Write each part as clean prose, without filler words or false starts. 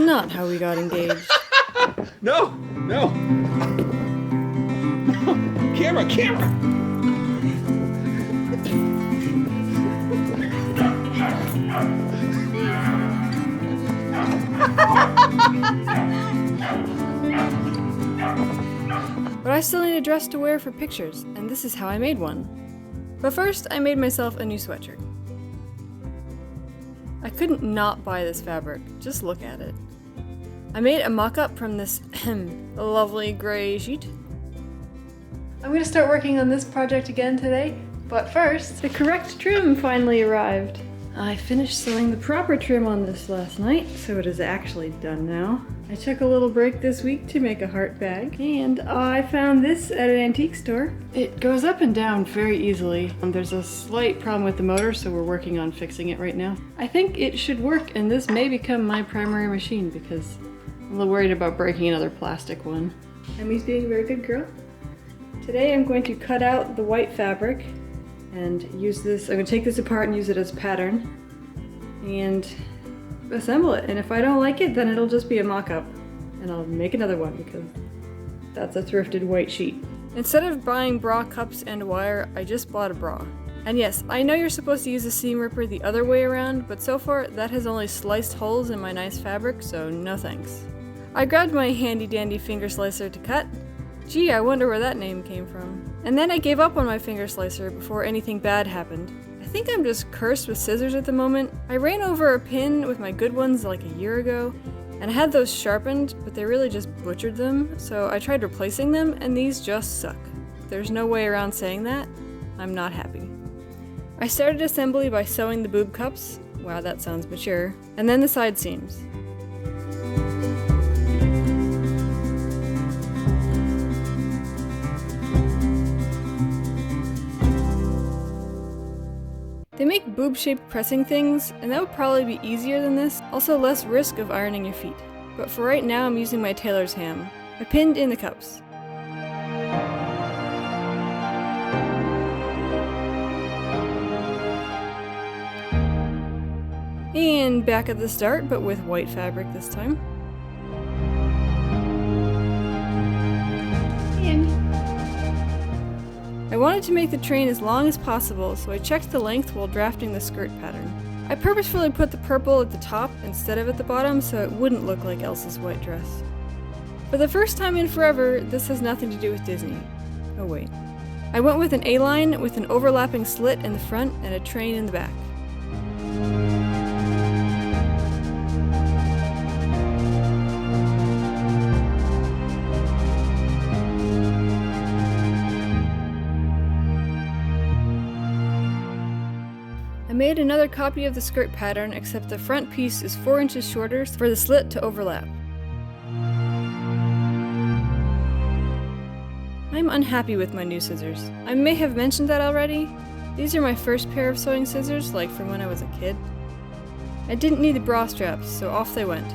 not how we got engaged. No! No! Camera! But I still need a dress to wear for pictures, and this is how I made one. But first, I made myself a new sweatshirt. I couldn't not buy this fabric, just look at it. I made a mock-up from this lovely gray sheet. I'm gonna start working on this project again today, but first, the correct trim finally arrived. I finished sewing the proper trim on this last night, so it is actually done now. I took a little break this week to make a heart bag, and I found this at an antique store. It goes up and down very easily. There's a slight problem with the motor, so we're working on fixing it right now. I think it should work, and this may become my primary machine because I'm a little worried about breaking another plastic one. Emmy's being a very good girl. Today I'm going to cut out the white fabric and use this. I'm going to take this apart and use it as pattern and assemble it. And if I don't like it, then it'll just be a mock-up. And I'll make another one because that's a thrifted white sheet. Instead of buying bra cups and wire, I just bought a bra. And yes, I know you're supposed to use a seam ripper the other way around, but so far that has only sliced holes in my nice fabric, so no thanks. I grabbed my handy dandy finger slicer to cut. Gee, I wonder where that name came from. And then I gave up on my finger slicer before anything bad happened. I think I'm just cursed with scissors at the moment. I ran over a pin with my good ones like a year ago, and I had those sharpened, but they really just butchered them, so I tried replacing them, and these just suck. There's no way around saying that. I'm not happy. I started assembly by sewing the boob cups. Wow, that sounds mature. And then the side seams. They make boob-shaped pressing things, and that would probably be easier than this, also less risk of ironing your feet. But for right now, I'm using my tailor's ham. I pinned in the cups. And back at the start, but with white fabric this time. I wanted to make the train as long as possible, so I checked the length while drafting the skirt pattern. I purposefully put the purple at the top instead of at the bottom so it wouldn't look like Elsa's white dress. For the first time in forever, this has nothing to do with Disney. Oh wait. I went with an A-line with an overlapping slit in the front and a train in the back. I made another copy of the skirt pattern, except the front piece is 4 inches shorter for the slit to overlap. I'm unhappy with my new scissors. I may have mentioned that already. These are my first pair of sewing scissors, like from when I was a kid. I didn't need the bra straps, so off they went.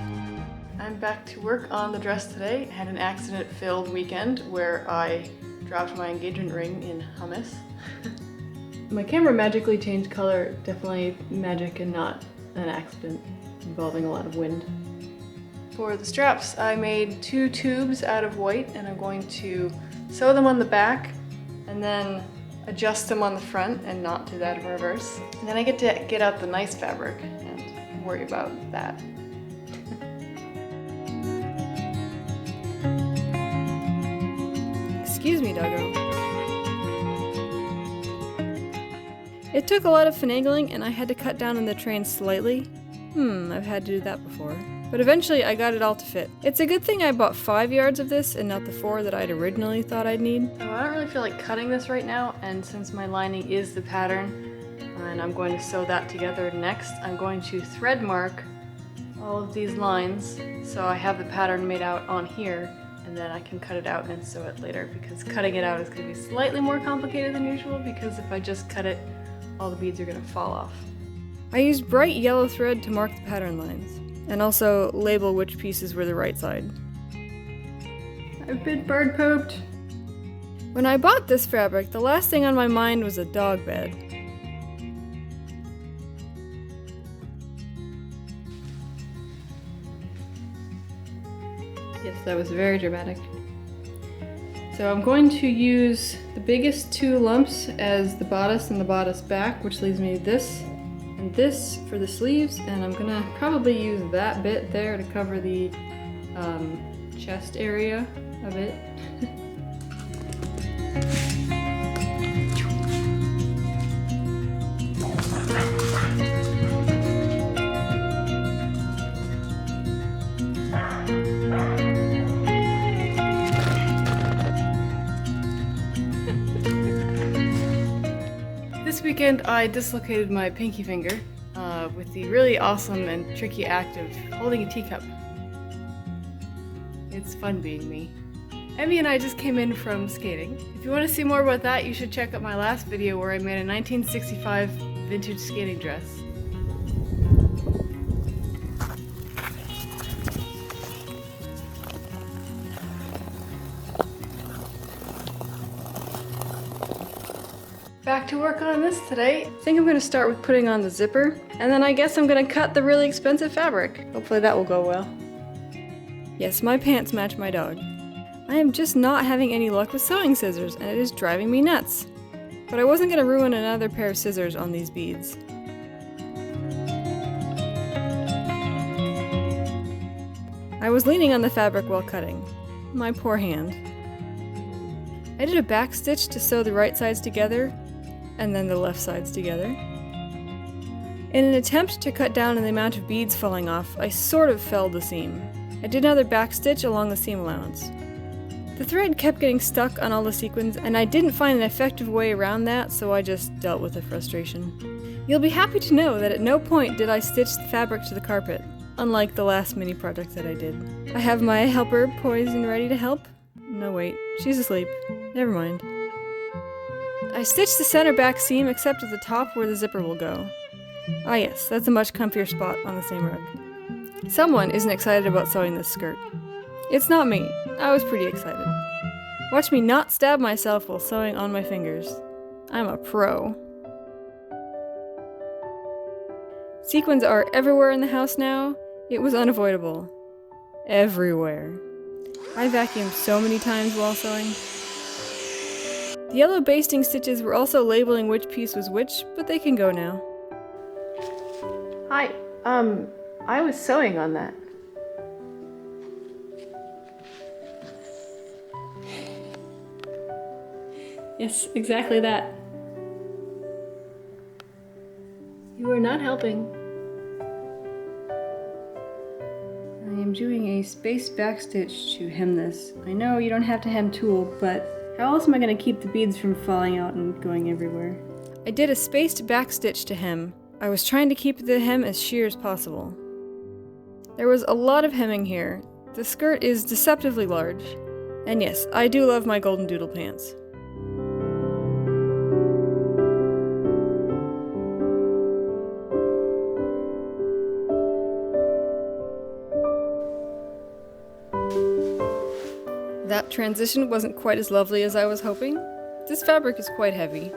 I'm back to work on the dress today. I had an accident-filled weekend where I dropped my engagement ring in hummus. My camera magically changed color, definitely magic and not an accident involving a lot of wind. For the straps, I made 2 tubes out of white and I'm going to sew them on the back and then adjust them on the front and not do that in reverse. And then I get to get out the nice fabric and worry about that. Excuse me, doggo. It took a lot of finagling and I had to cut down on the train slightly. I've had to do that before. But eventually I got it all to fit. It's a good thing I bought 5 yards of this and not the 4 that I'd originally thought I'd need. So I don't really feel like cutting this right now, and since my lining is the pattern and I'm going to sew that together next, I'm going to thread mark all of these lines so I have the pattern made out on here, and then I can cut it out and sew it later, because cutting it out is going to be slightly more complicated than usual, because if I just cut it, all the beads are going to fall off. I used bright yellow thread to mark the pattern lines, and also label which pieces were the right side. I've been bird pooped. When I bought this fabric, the last thing on my mind was a dog bed. Yes, that was very dramatic. So I'm going to use the biggest two lumps as the bodice and the bodice back, which leaves me this and this for the sleeves, and I'm gonna probably use that bit there to cover the chest area of it. This weekend I dislocated my pinky finger with the really awesome and tricky act of holding a teacup. It's fun being me. Emmy and I just came in from skating. If you want to see more about that, you should check out my last video where I made a 1965 vintage skating dress. Back to work on this today. I think I'm going to start with putting on the zipper, and then I guess I'm going to cut the really expensive fabric. Hopefully that will go well. Yes, my pants match my dog. I am just not having any luck with sewing scissors, and it is driving me nuts. But I wasn't going to ruin another pair of scissors on these beads. I was leaning on the fabric while cutting. My poor hand. I did a back stitch to sew the right sides together, and then the left sides together. In an attempt to cut down on the amount of beads falling off, I sort of felled the seam. I did another back stitch along the seam allowance. The thread kept getting stuck on all the sequins, and I didn't find an effective way around that, so I just dealt with the frustration. You'll be happy to know that at no point did I stitch the fabric to the carpet, unlike the last mini project that I did. I have my helper poised and ready to help. No wait, she's asleep. Never mind. I stitched the center back seam except at the top where the zipper will go. Ah yes, that's a much comfier spot on the same rug. Someone isn't excited about sewing this skirt. It's not me. I was pretty excited. Watch me not stab myself while sewing on my fingers. I'm a pro. Sequins are everywhere in the house now. It was unavoidable. Everywhere. I vacuumed so many times while sewing. The yellow basting stitches were also labeling which piece was which, but they can go now. Hi, I was sewing on that. Yes, exactly that. You are not helping. I am doing a spaced backstitch to hem this. I know you don't have to hem tulle, but how else am I going to keep the beads from falling out and going everywhere? I did a spaced backstitch to hem. I was trying to keep the hem as sheer as possible. There was a lot of hemming here. The skirt is deceptively large. And yes, I do love my golden doodle pants. That transition wasn't quite as lovely as I was hoping. This fabric is quite heavy.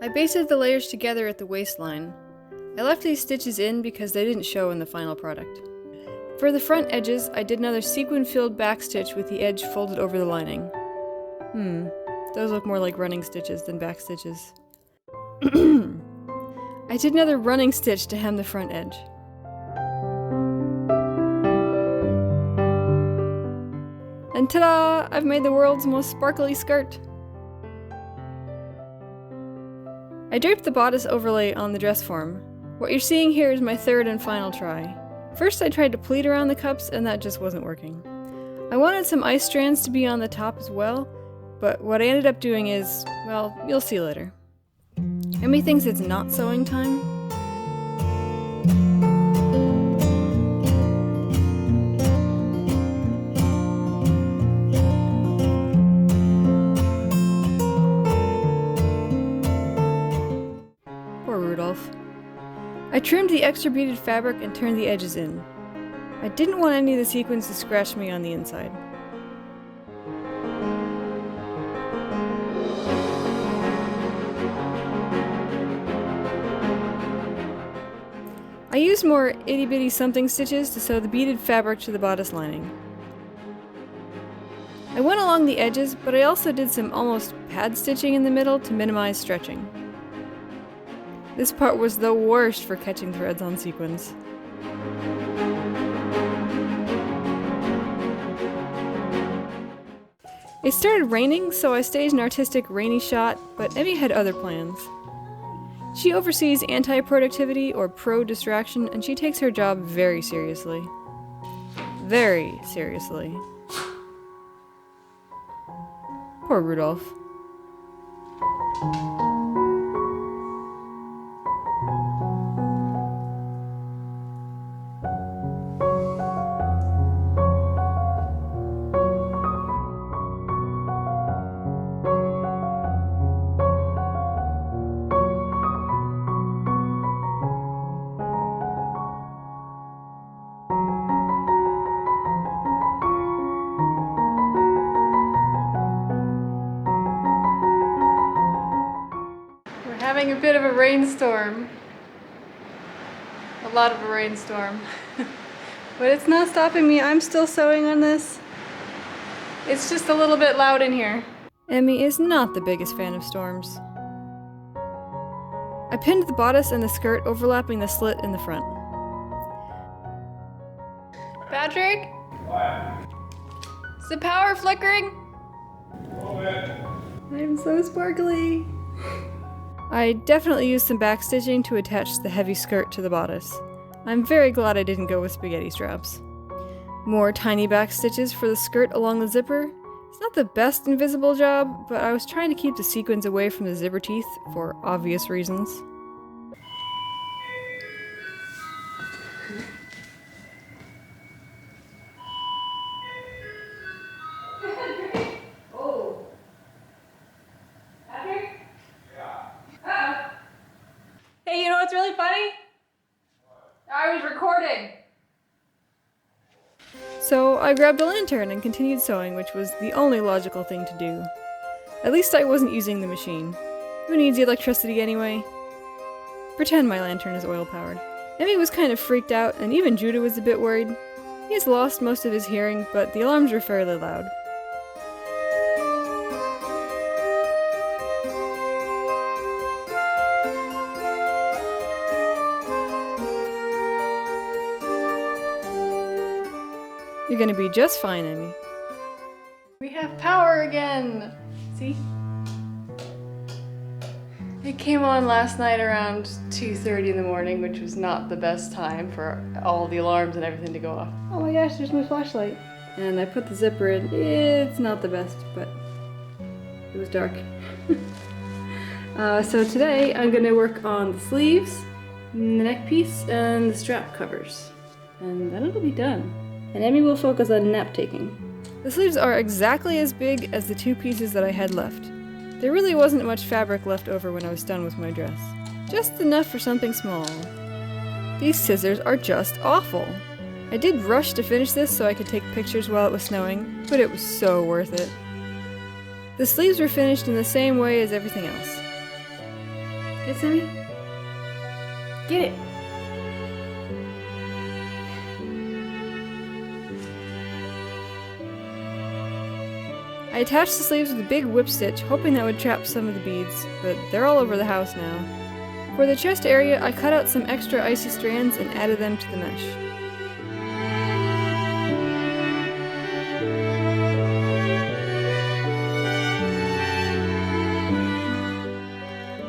I basted the layers together at the waistline. I left these stitches in because they didn't show in the final product. For the front edges, I did another sequin-filled backstitch with the edge folded over the lining. Those look more like running stitches than back stitches. I did another running stitch to hem the front edge. And ta-da! I've made the world's most sparkly skirt! I draped the bodice overlay on the dress form. What you're seeing here is my third and final try. First I tried to pleat around the cups and that just wasn't working. I wanted some ice strands to be on the top as well, but what I ended up doing is, well, you'll see later. Emmy thinks it's not sewing time. I trimmed the extra beaded fabric and turned the edges in. I didn't want any of the sequins to scratch me on the inside. I I used more itty-bitty something stitches to sew the beaded fabric to the bodice lining. I went along the edges, but I also did some almost pad stitching in the middle to minimize stretching. This part was the worst for catching threads on sequins. It started raining, so I staged an artistic rainy shot, but Emmy had other plans. She oversees anti-productivity or pro-distraction, and she takes her job very seriously. Very seriously. Poor Rudolph. Having a bit of a rainstorm. A lot of a rainstorm. But it's not stopping me. I'm still sewing on this. It's just a little bit loud in here. Emmy is not the biggest fan of storms. I pinned the bodice and the skirt overlapping the slit in the front. Patrick? What? Is the power flickering? I'm so sparkly. I definitely used some backstitching to attach the heavy skirt to the bodice. I'm very glad I didn't go with spaghetti straps. More tiny back stitches for the skirt along the zipper. It's not the best invisible job, but I was trying to keep the sequins away from the zipper teeth for obvious reasons. Hey, you know what's really funny? I was recording. So I grabbed a lantern and continued sewing, which was the only logical thing to do. At least I wasn't using the machine. Who needs the electricity anyway? Pretend my lantern is oil-powered. Emmy was kind of freaked out, and even Judah was a bit worried. He has lost most of his hearing, but the alarms were fairly loud. You're gonna be just fine, Emmy. We have power again! See? It came on last night around 2:30 in the morning, which was not the best time for all the alarms and everything to go off. Oh my gosh, there's my flashlight. And I put the zipper in. It's not the best, but it was dark. So today I'm gonna work on the sleeves, the neck piece, and the strap covers. And then it'll be done. And Emmy will focus on nap taking. The sleeves are exactly as big as the two pieces that I had left. There really wasn't much fabric left over when I was done with my dress. Just enough for something small. These scissors are just awful. I did rush to finish this so I could take pictures while it was snowing, but it was so worth it. The sleeves were finished in the same way as everything else. Get Emmy? Get it! I attached the sleeves with a big whip stitch, hoping that would trap some of the beads, but they're all over the house now. For the chest area, I cut out some extra icy strands and added them to the mesh.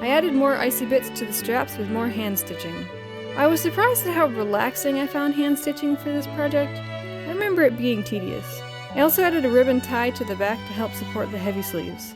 I added more icy bits to the straps with more hand stitching. I was surprised at how relaxing I found hand stitching for this project. I remember it being tedious. I also added a ribbon tie to the back to help support the heavy sleeves.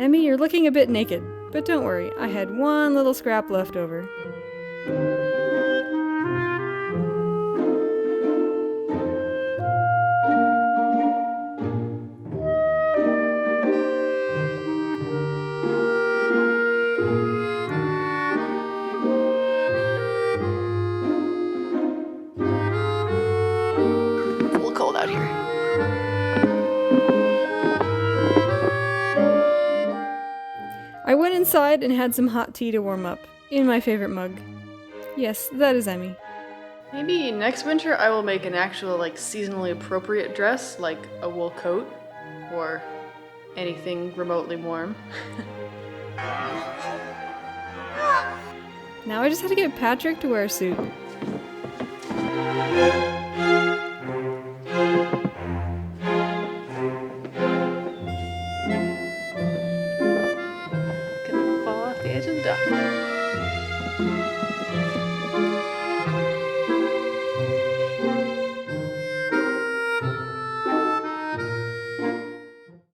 Emmy, you're looking a bit naked, but don't worry, I had one little scrap left over. It's a little cold out here. I went inside and had some hot tea to warm up, in my favorite mug. Yes, that is Emmy. Maybe next winter I will make an actual, seasonally appropriate dress, like a wool coat, or anything remotely warm. Now I just have to get Patrick to wear a suit. Gonna fall off the edge of the dock.